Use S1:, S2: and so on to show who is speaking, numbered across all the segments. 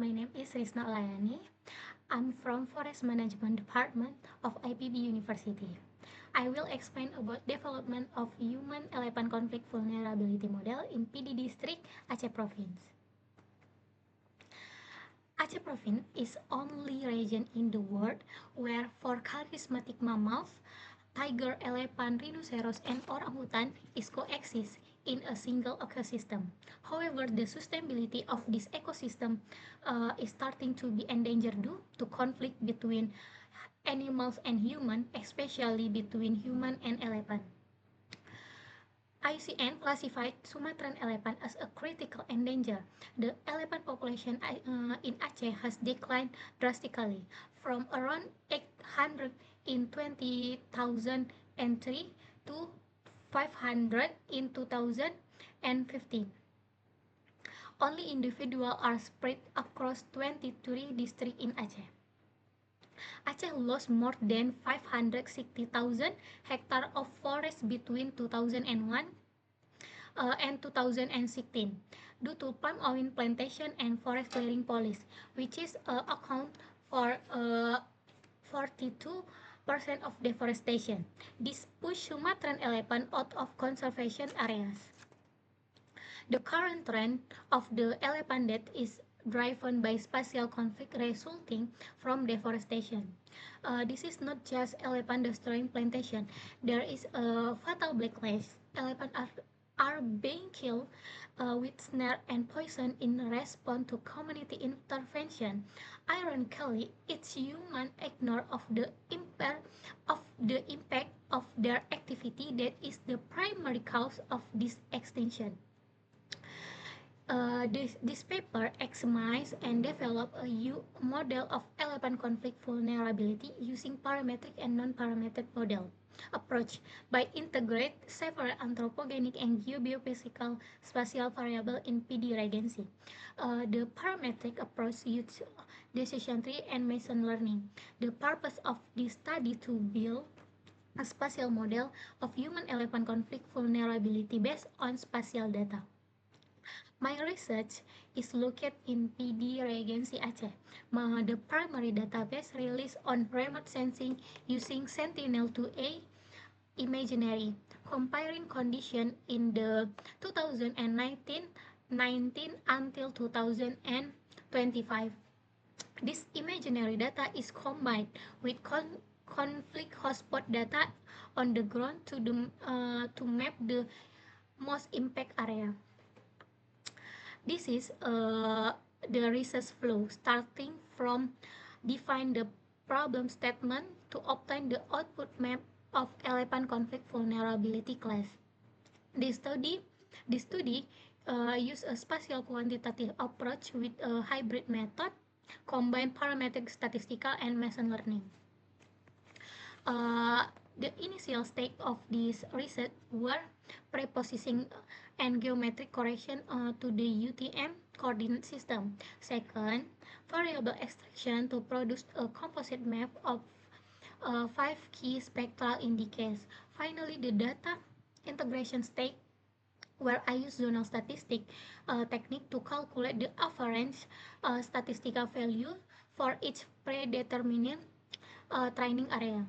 S1: my name is Risna Layani. I'm from Forest Management Department of IPB University. I will explain about development of human elephant conflict vulnerability model in PD district Aceh Province. Aceh Province is only region in the world where four charismatic mammals, tiger, elephant, rhinoceros, and orangutan is coexist in a single ecosystem. However, the sustainability of this ecosystem is starting to be endangered due to conflict between animals and human, especially between human and elephant. IUCN classified Sumatran elephant as a critical endanger. The elephant population in Aceh has declined drastically from around 800 in 2003 to 500 in 2015. Only individuals are spread across 23 districts in Aceh. Aceh lost more than 560,000 hectares of forest between 2001 and 2016 due to palm oil plantation and forest clearing policy, which is account for 42% of deforestation. This pushed Sumatran elephant out of conservation areas. The current trend of the elephant death is driven by spatial conflict resulting from deforestation. This is not just elephant destroying plantation. There is a fatal backlash. Elephants are being killed with snare and poison in response to community intervention. Ironically, it's human ignore of the impact of their activity that is the primary cause of this extinction. This paper examines and developed a model of elephant conflict vulnerability using parametric and non-parametric model approach by integrate several anthropogenic and geobiophysical spatial variables in PD regency. The parametric approach uses decision tree and machine learning. The purpose of this study to build a spatial model of human-elephant conflict vulnerability based on spatial data. My research is located in PD Regency Aceh. The primary database released on remote sensing using Sentinel-2A imaginary, comparing conditions in the 2019 until 2025. This imaginary data is combined with conflict hotspot data on the ground to map the most impact area. This is the research flow, starting from define the problem statement to obtain the output map of elephant conflict vulnerability class. This study use a spatial quantitative approach with a hybrid method, combine parametric statistical and machine learning. The initial stage of this research were preprocessing and geometric correction to the UTM coordinate system. Second, variable extraction to produce a composite map of 5 key spectral indicators. Finally, the data integration stage where I use zonal statistic technique to calculate the average statistical value for each predetermined training area.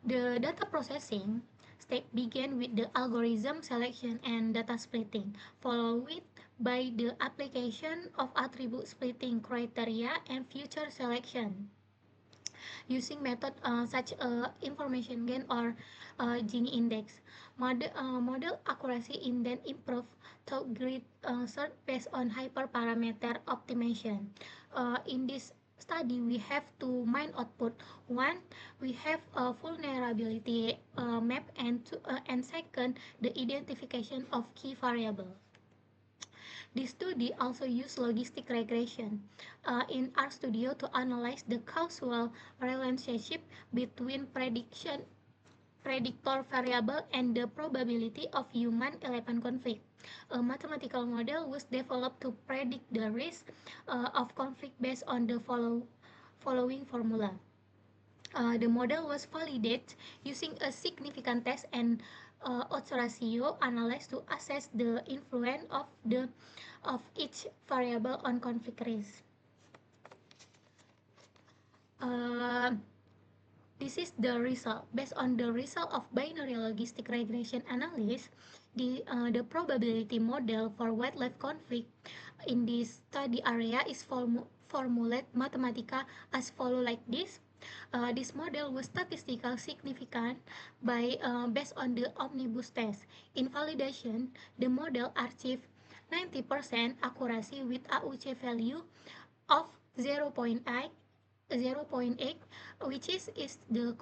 S1: The data processing step began with the algorithm selection and data splitting, followed by the application of attribute splitting criteria and feature selection. Using methods such as information gain or Gini index, model accuracy in then improved to grid search based on hyperparameter optimization. In this study, we have two main output. One, we have a vulnerability map, and second, the identification of key variables. This study also used logistic regression in RStudio to analyze the causal relationship between predictor variable and the probability of human-elephant conflict. A mathematical model was developed to predict the risk of conflict based on the following formula. The model was validated using a significant test and odds ratio analyzed to assess the influence of each variable on conflict risk. Uh, This is the result. Based on the result of binary logistic regression analysis, the probability model for wildlife conflict in this study area is formulated mathematica as follow like this. This model was statistically significant based on the omnibus test. In validation, the model achieved 90% accuracy with AUC value of 0.8 0.8, which is the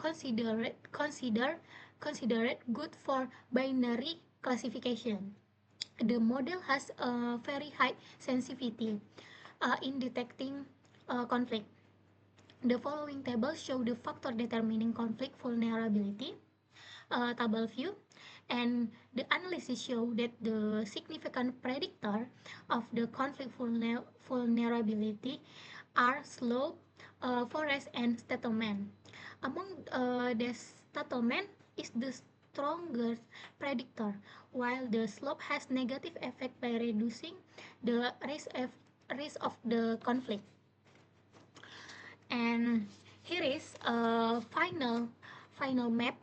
S1: considered good for binary classification. The model has a very high sensitivity in detecting conflict. The following table show the factor determining conflict vulnerability table view, and the analysis show that the significant predictor of the conflict vulnerability are slope, forest, and settlement. Among the settlement is the strongest predictor, while the slope has negative effect by reducing the risk of the conflict. And here is a final map,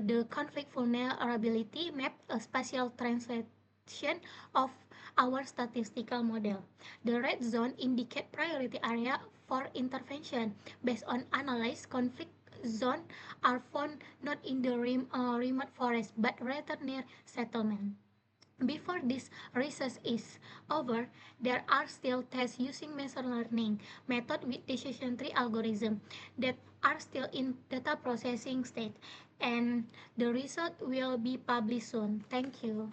S1: the conflict vulnerability map, a spatial translation of our statistical model. The red zone indicate priority area for intervention. Based on analyzed conflict zone are found not in the remote forest but rather near settlement. Before this research is over, there are still tests using machine learning method with decision tree algorithm that are still in data processing state, and the result will be published soon. Thank you.